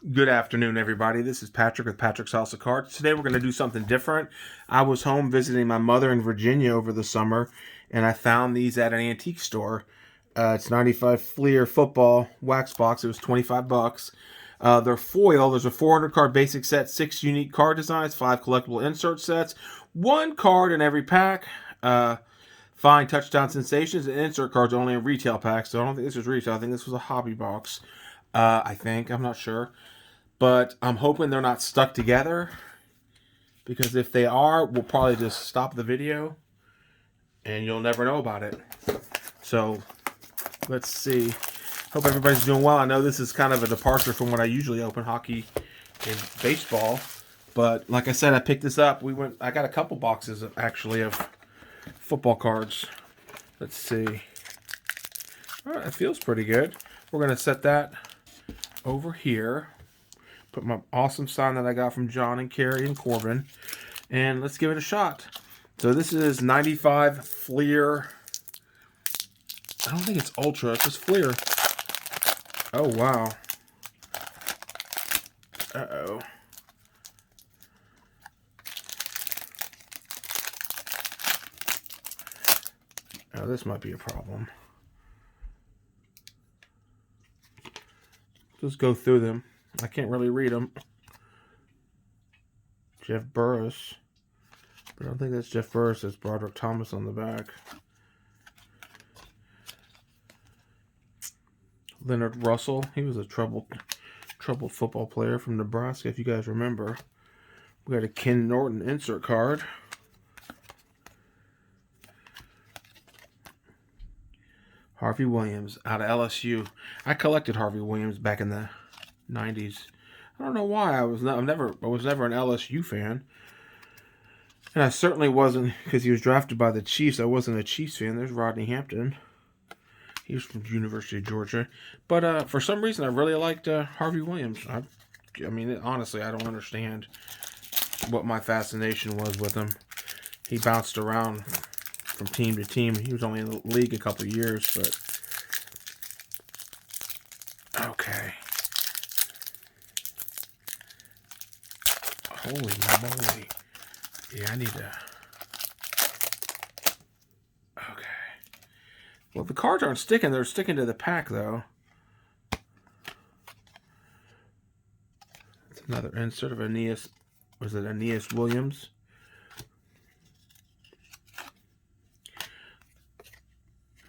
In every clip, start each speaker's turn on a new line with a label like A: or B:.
A: Good afternoon, everybody. This is Patrick with Patrick's House of Cards. Today we're going to do something different. I was home visiting my mother in Virginia over the summer, and I found these at an antique store. It's 95 Fleer football wax box. It was 25 bucks. They're foil. There's a 400 card basic set, 6 unique card designs, 5 collectible insert sets, 1 card in every pack. Fine touchdown sensations and insert cards only in retail packs. So I don't think this was retail. I think this was a hobby box. I'm not sure. But I'm hoping they're not stuck together, because if they are, we'll probably just stop the video and you'll never know about it. So let's see. Hope everybody's doing well. I know this is kind of a departure from what I usually open, hockey and baseball. But like I said, I picked this up. I got a couple boxes actually of football cards. Let's see. All right, it feels pretty good. We're going to set that over here. Put my awesome sign that I got from John and Carrie and Corbin. And let's give it a shot. So this is 95 Fleer. I don't think it's Ultra. It's just Fleer. Oh, wow. Uh-oh. Oh, this might be a problem. Just go through them. I can't really read them. Jeff Burris. But I don't think that's Jeff Burris. It's Broderick Thomas on the back. Leonard Russell. He was a troubled football player from Nebraska, if you guys remember. We got a Ken Norton insert card. Harvey Williams out of LSU. I collected Harvey Williams back in the 90s. I don't know why. I was never an LSU fan. And I certainly wasn't, because he was drafted by the Chiefs. I wasn't a Chiefs fan. There's Rodney Hampton. He was from the University of Georgia. But for some reason, I really liked Harvey Williams. I mean, honestly, I don't understand what my fascination was with him. He bounced around from team to team. He was only in the league a couple of years, but okay. Holy moly. Yeah, I need to. Okay. Well, the cards aren't sticking. They're sticking to the pack, though. It's another insert of Aeneas. Was it Aeneas Williams?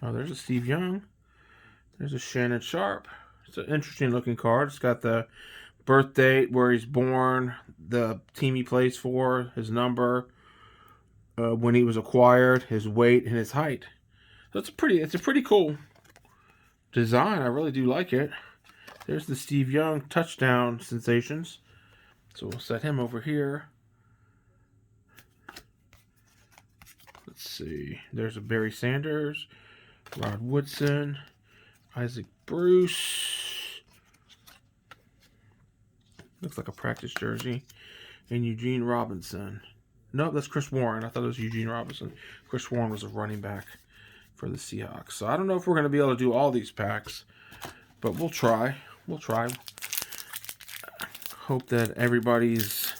A: Oh, there's a Steve Young. There's a Shannon Sharp. It's an interesting looking card. It's got the birth date, where he's born, the team he plays for, his number, when he was acquired, his weight, and his height. So it's a pretty cool design. I really do like it. There's the Steve Young touchdown sensations. So we'll set him over here. Let's see. There's a Barry Sanders, Rod Woodson, Isaac Bruce. Looks like a practice jersey. And Eugene Robinson. No, that's Chris Warren. I thought it was Eugene Robinson. Chris Warren was a running back for the Seahawks. So I don't know if we're going to be able to do all these packs, but we'll try. We'll try. Hope that everybody's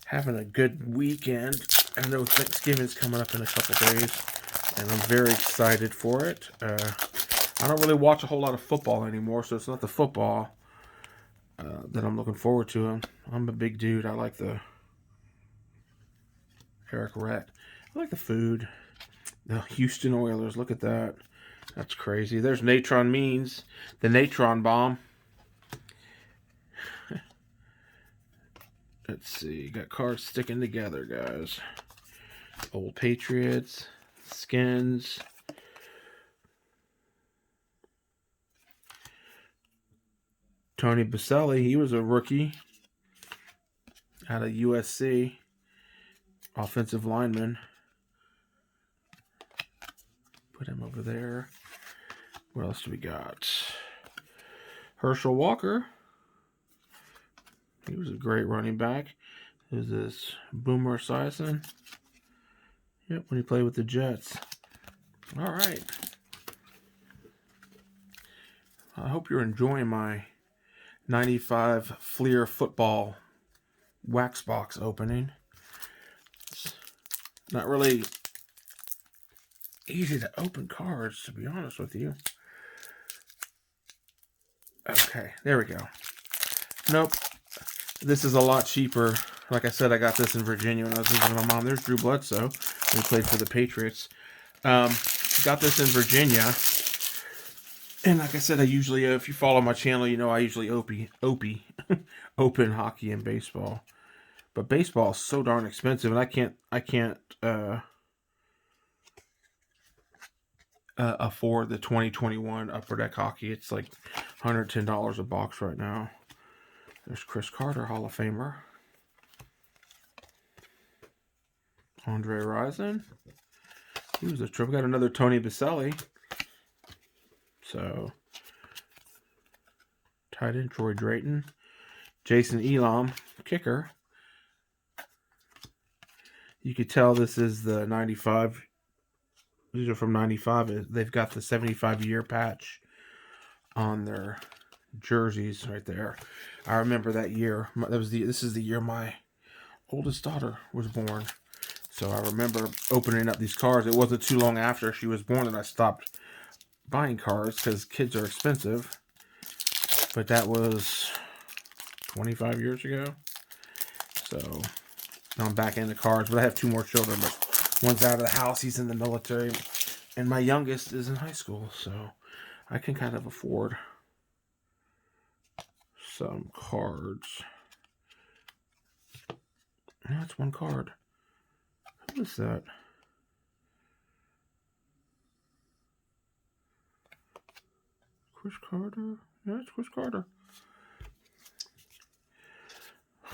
A: having a good weekend. I know Thanksgiving's coming up in a couple days, and I'm very excited for it. I don't really watch a whole lot of football anymore, so it's not the football that I'm looking forward to. I'm a big dude. I like the Eric Rhett. I like the food. The Houston Oilers. Look at that. That's crazy. There's Natron Means. The Natron Bomb. Let's see. Got cards sticking together, guys. Old Patriots. Skins. Tony Baselli. He was a rookie out of USC. Offensive lineman. Put him over there. What else do we got? Herschel Walker. He was a great running back. Who's this? Boomer Esiason. Yep, when he played with the Jets. All right. I hope you're enjoying my '95 Fleer football wax box opening. It's not really easy to open cards, to be honest with you. Okay, there we go. Nope. This is a lot cheaper. Like I said, I got this in Virginia when I was visiting my mom. There's Drew Bledsoe, who played for the Patriots. Got this in Virginia. And like I said, I usually, if you follow my channel, you know I usually open hockey and baseball. But baseball is so darn expensive, and I can't afford the 2021 Upper Deck hockey. It's like $110 a box right now. There's Chris Carter, Hall of Famer. Andre Rison. He was a trip. We got another Tony Baselli. So, tight end Troy Drayton. Jason Elam, kicker. You could tell this is the 95. These are from 95. They've got the 75-year patch on their jerseys right there. I remember that year. This is the year my oldest daughter was born. So I remember opening up these cards. It wasn't too long after she was born that I stopped buying cards because kids are expensive. But that was 25 years ago. So now I'm back into cards. But I have 2 more children. But one's out of the house. He's in the military. And my youngest is in high school. So I can kind of afford some cards. That's one card. Who is that? Chris Carter? Yeah, it's Chris Carter.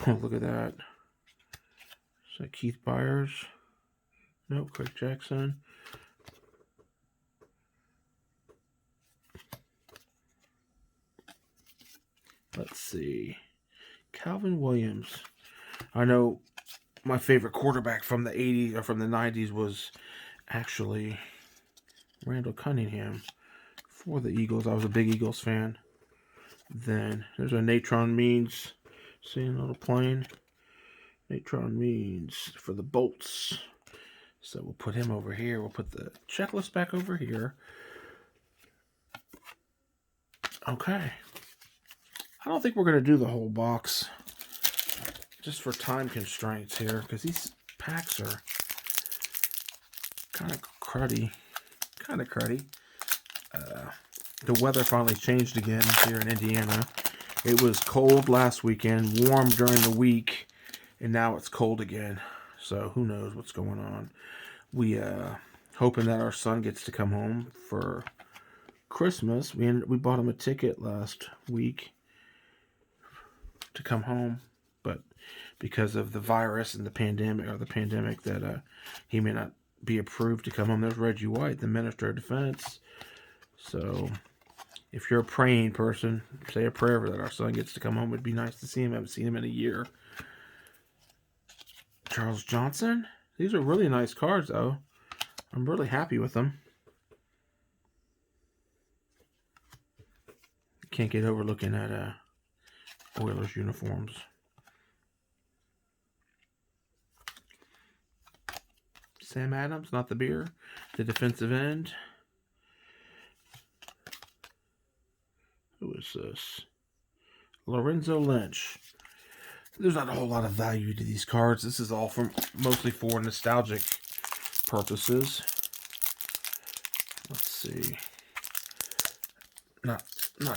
A: Oh, look at that. Is that Keith Byers? Nope, Craig Jackson. Let's see. Calvin Williams. I know my favorite quarterback from the 80s or from the 90s was actually Randall Cunningham for the Eagles. I was a big Eagles fan. Then there's a Natron Means. Seeing on the plane. Natron Means for the Bolts. So we'll put him over here. We'll put the checklist back over here. Okay. I don't think we're going to do the whole box. Just for time constraints here. Because these packs are kind of cruddy. The weather finally changed again here in Indiana. It was cold last weekend, warm during the week, and now it's cold again. So who knows what's going on. We hoping that our son gets to come home for Christmas. We bought him a ticket last week to come home, but because of the virus and the pandemic that he may not be approved to come home. There's Reggie White, the Minister of Defense. So if you're a praying person, say a prayer that our son gets to come home. It'd be nice to see him. I haven't seen him in a year. Charles Johnson. These are really nice cards, though. I'm really happy with them. Can't get over looking at Oilers uniforms. Sam Adams, not the beer. The defensive end. Who is this? Lorenzo Lynch. There's not a whole lot of value to these cards. This is all mostly for nostalgic purposes. Let's see. Not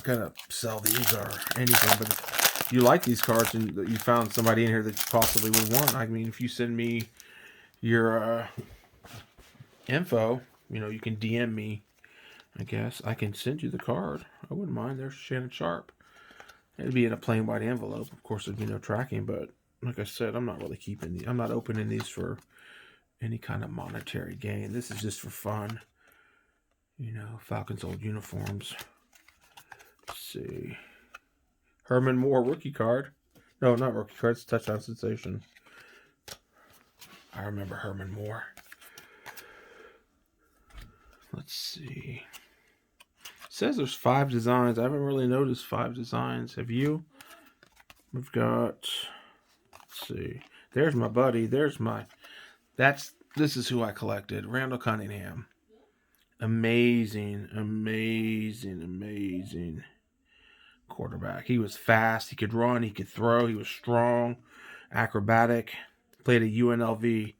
A: gonna sell these or anything, but if you like these cards and you found somebody in here that you possibly would want, I mean, if you send me your info, you can DM me. I guess I can send you the card. I wouldn't mind. There's Shannon Sharp. It'd be in a plain white envelope. Of course, there'd be no tracking, but like I said, I'm not really keeping these. I'm not opening these for any kind of monetary gain. This is just for fun. Falcons old uniforms. Let's see. Herman Moore rookie card. No, not rookie card. It's touchdown sensation. I remember Herman Moore. Let's see. says there's 5 designs. I haven't really noticed 5 designs. Have you? We've got, let's see. There's my buddy. This is who I collected. Randall Cunningham. Amazing quarterback. He was fast. He could run. He could throw. He was strong, acrobatic. Played at UNLV.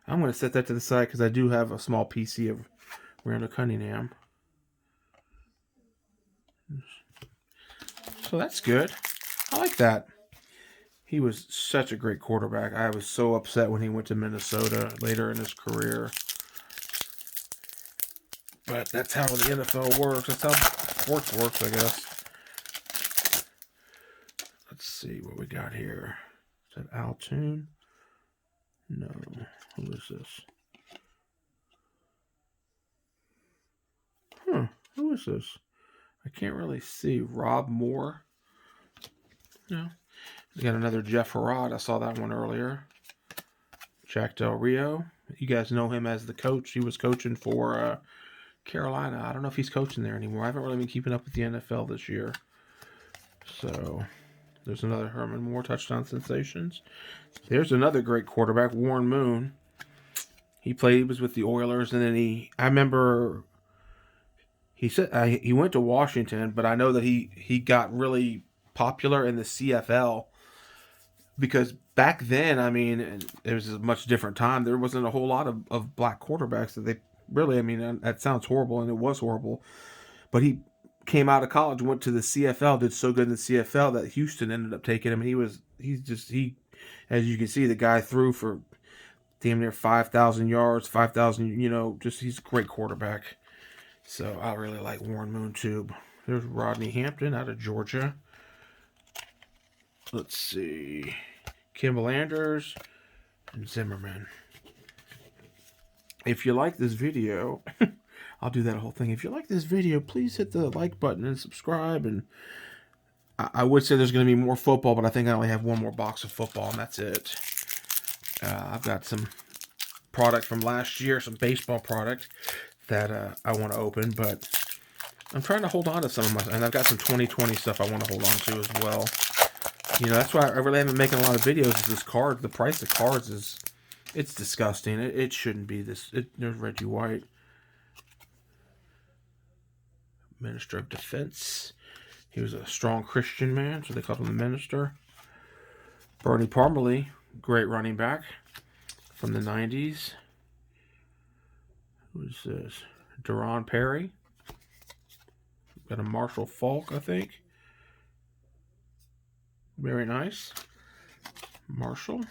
A: I'm going to set that to the side because I do have a small PC of Randall Cunningham. So that's good. I like that. He was such a great quarterback. I was so upset when he went to Minnesota later in his career. But that's how the NFL works. That's how sports works, I guess. Let's see what we got here. Is that Altoon? No. Who is this? Who is this? I can't really see. Rob Moore? No. We got another Jeff Herrod. I saw that one earlier. Jack Del Rio. You guys know him as the coach. He was coaching for Carolina. I don't know if he's coaching there anymore. I haven't really been keeping up with the NFL this year. So, there's another Herman Moore touchdown sensations. There's another great quarterback, Warren Moon. He was with the Oilers, and then I remember he said he went to Washington, but I know that he got really popular in the CFL because back then, I mean, it was a much different time. There wasn't a whole lot of black quarterbacks that they really, I mean, that sounds horrible, and it was horrible, but he came out of college, went to the CFL, did so good in the CFL that Houston ended up taking him, and he, as you can see, the guy threw for damn near 5,000 yards, 5,000, he's a great quarterback. So I really like Warren Moon too. There's Rodney Hampton out of Georgia. Let's see. Kimball Anders and Zimmerman. If you like this video, I'll do that whole thing. If you like this video, please hit the like button and subscribe. And I would say there's going to be more football, but I think I only have one more box of football, and that's it. I've got some product from last year, some baseball product that I want to open, but I'm trying to hold on to some of my, and I've got some 2020 stuff I want to hold on to as well. That's why I really haven't been making a lot of videos. Is this card? The price of cards it's disgusting. It shouldn't be this. There's Reggie White, Minister of Defense. He was a strong Christian man, so they called him the minister. Bernie Parmalee, great running back from the 90s. Who's this? Deron Perry. Got a Marshall Falk, I think. Very nice. Marshall.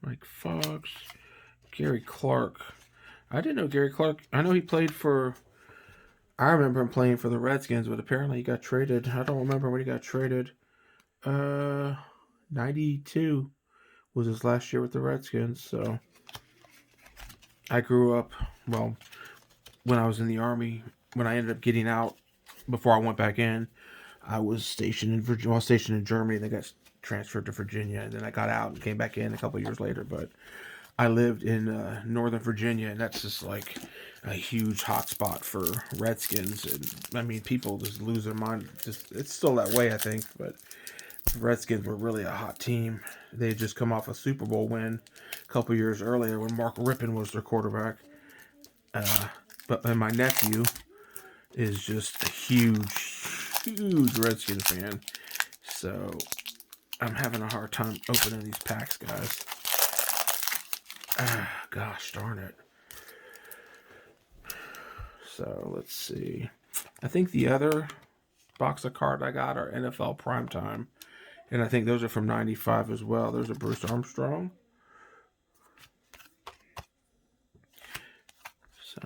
A: Mike Fox. Gary Clark. I didn't know Gary Clark. I know he played for... I remember him playing for the Redskins, but apparently he got traded. I don't remember when he got traded. 92 was his last year with the Redskins, so... I grew up, well, when I was in the Army, when I ended up getting out, before I went back in, I was stationed in Virginia. Well, stationed in Germany. Then got transferred to Virginia, and then I got out and came back in a couple of years later. But I lived in Northern Virginia, and that's just like a huge hot spot for Redskins. And I mean, people just lose their mind. It's still that way, I think. But the Redskins were really a hot team. They had just come off a Super Bowl win a couple years earlier when Mark Rippon was their quarterback. And my nephew is just a huge Redskins fan. So I'm having a hard time opening these packs, guys. Gosh darn it. So let's see. I think the other box of cards I got are NFL Primetime. And I think those are from 95 as well. There's a Bruce Armstrong. So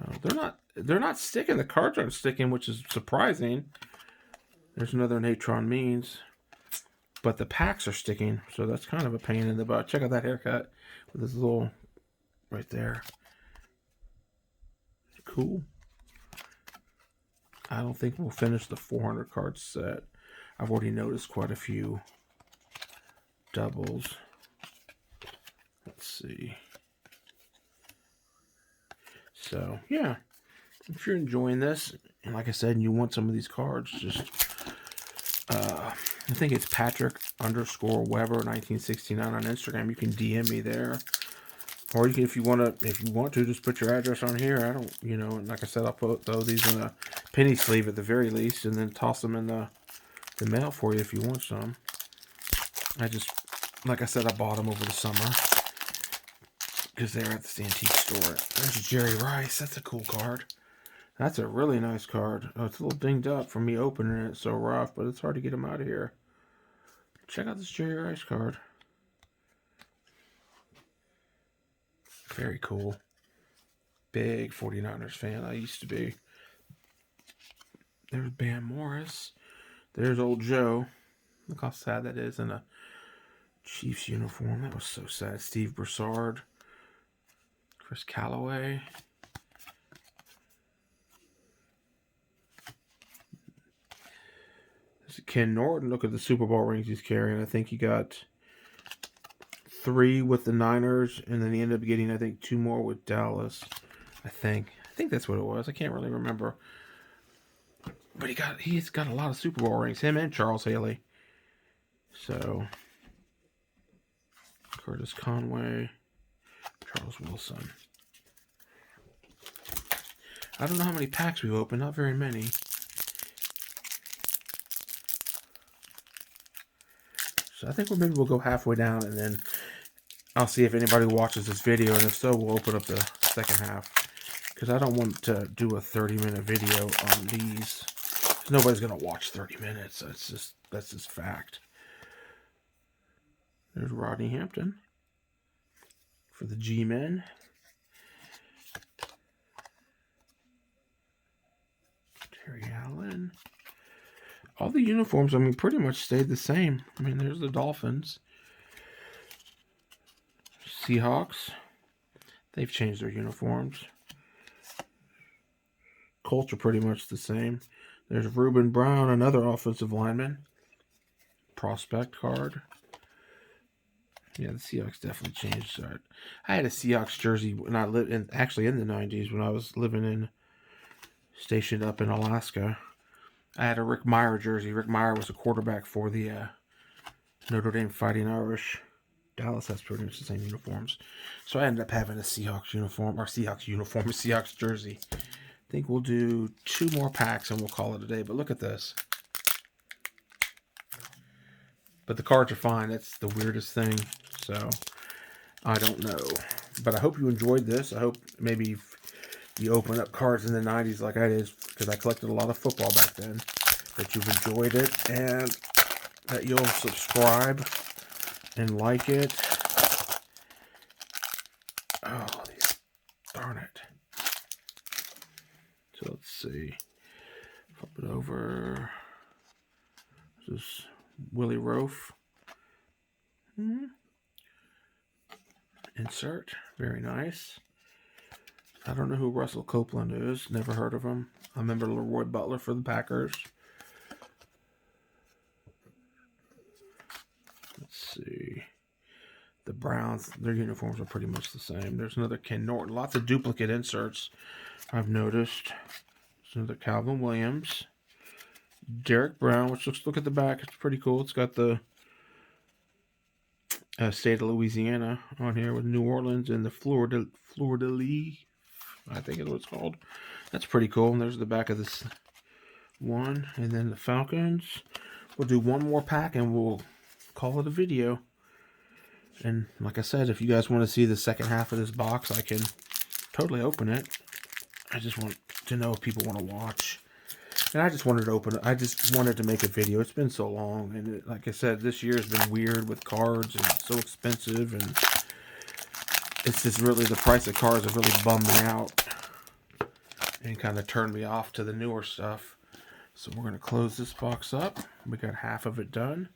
A: they're not sticking. The cards aren't sticking, which is surprising. There's another Natron Means. But the packs are sticking, so that's kind of a pain in the butt. Check out that haircut with this little right there. Cool. I don't think we'll finish the 400 card set. I've already noticed quite a few doubles. Let's see. So, yeah. If you're enjoying this, and like I said, and you want some of these cards, just, I think it's Patrick_Weber 1969 on Instagram. You can DM me there. Or you can, if you want to, just put your address on here. I don't, like I said, I'll throw these in a penny sleeve at the very least, and then toss them in the mail for you if you want some. Like I said, I bought them over the summer because they're at the antique store. There's Jerry Rice. That's a cool card. That's a really nice card. Oh, it's a little dinged up from me opening it. So rough, but it's hard to get them out of here. Check out this Jerry Rice card. Very cool. Big 49ers fan I used to be. There's Bam Morris. There's old Joe. Look how sad that is in a Chiefs uniform. That was so sad. Steve Broussard. Chris Calloway. There's Ken Norton. Look at the Super Bowl rings he's carrying. I think he got 3 with the Niners, and then he ended up getting, I think, 2 more with Dallas. I think that's what it was. I can't really remember. But he's got a lot of Super Bowl rings. Him and Charles Haley. So, Curtis Conway, Charles Wilson. I don't know how many packs we've opened. Not very many. So I think maybe we'll go halfway down, and then I'll see if anybody watches this video, and if so, we'll open up the second half. Because I don't want to do a 30-minute video on these. Nobody's going to watch 30 minutes. That's just fact. There's Rodney Hampton for the G-Men. Terry Allen. All the uniforms, I mean, pretty much stayed the same. I mean, there's the Dolphins. Seahawks. They've changed their uniforms. Colts are pretty much the same. There's Reuben Brown, another offensive lineman. Prospect card. Yeah, the Seahawks definitely changed. I had a Seahawks jersey when I lived in, actually in the 90s, when I was stationed up in Alaska. I had a Rick Mirer jersey. Rick Mirer was a quarterback for the Notre Dame Fighting Irish. Dallas has pretty much the same uniforms. So I ended up having a Seahawks jersey. I think we'll do 2 more packs and we'll call it a day. But look at this. But the cards are fine. That's the weirdest thing. So, I don't know. But I hope you enjoyed this. I hope maybe you open up cards in the 90s like I did, because I collected a lot of football back then, that you've enjoyed it, and that you'll subscribe and like it. Oh, darn it. So let's see. Flip it over. This is Willie Roaf. Insert. Very nice. I don't know who Russell Copeland is. Never heard of him. I remember Leroy Butler for the Packers. Let's see. The Browns, their uniforms are pretty much the same. There's another Ken Norton. Lots of duplicate inserts, I've noticed. There's another Calvin Williams. Derek Brown, which look at the back. It's pretty cool. It's got the state of Louisiana on here with New Orleans and the Fleur-de-Lis, I think is what it's called. That's pretty cool. And there's the back of this one. And then the Falcons. We'll do 1 more pack and we'll call it a video. And like I said, if you guys want to see the second half of this box, I can totally open it. I just want to know if people want to watch. And I just wanted to open it. I just wanted to make a video. It's been so long. And like I said, this year has been weird with cards. And it's so expensive. And it's just really, the price of cards have really bummed me out. And kind of turned me off to the newer stuff. So we're going to close this box up. We got half of it done.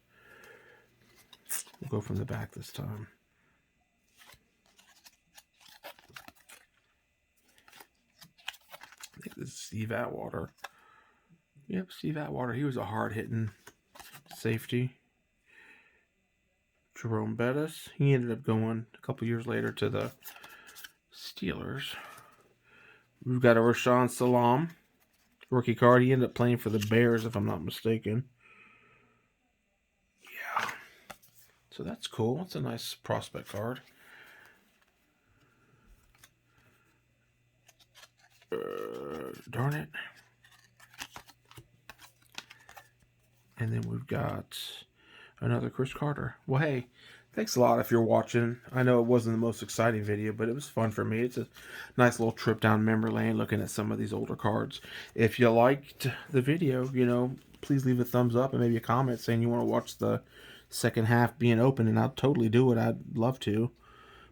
A: We'll go from the back this time. I think this is Steve Atwater. Yep, Steve Atwater. He was a hard-hitting safety. Jerome Bettis. He ended up going a couple years later to the Steelers. We've got a Rashawn Salam rookie card. He ended up playing for the Bears, if I'm not mistaken. Yeah. So that's cool. That's a nice prospect card. Darn it. And then we've got another Chris Carter. Well, hey, thanks a lot if you're watching. I know it wasn't the most exciting video, but it was fun for me. It's a nice little trip down memory lane looking at some of these older cards. If you liked the video, you know, please leave a thumbs up and maybe a comment saying you want to watch the second half being open, and I'll totally do it. I'd love to.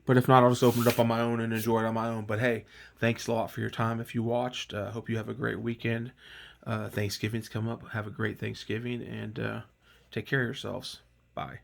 A: But if not, I'll just open it up on my own and enjoy it on my own. But hey, thanks a lot for your time if you watched. Hope you have a great weekend. Thanksgiving's come up. Have a great Thanksgiving, and take care of yourselves. Bye.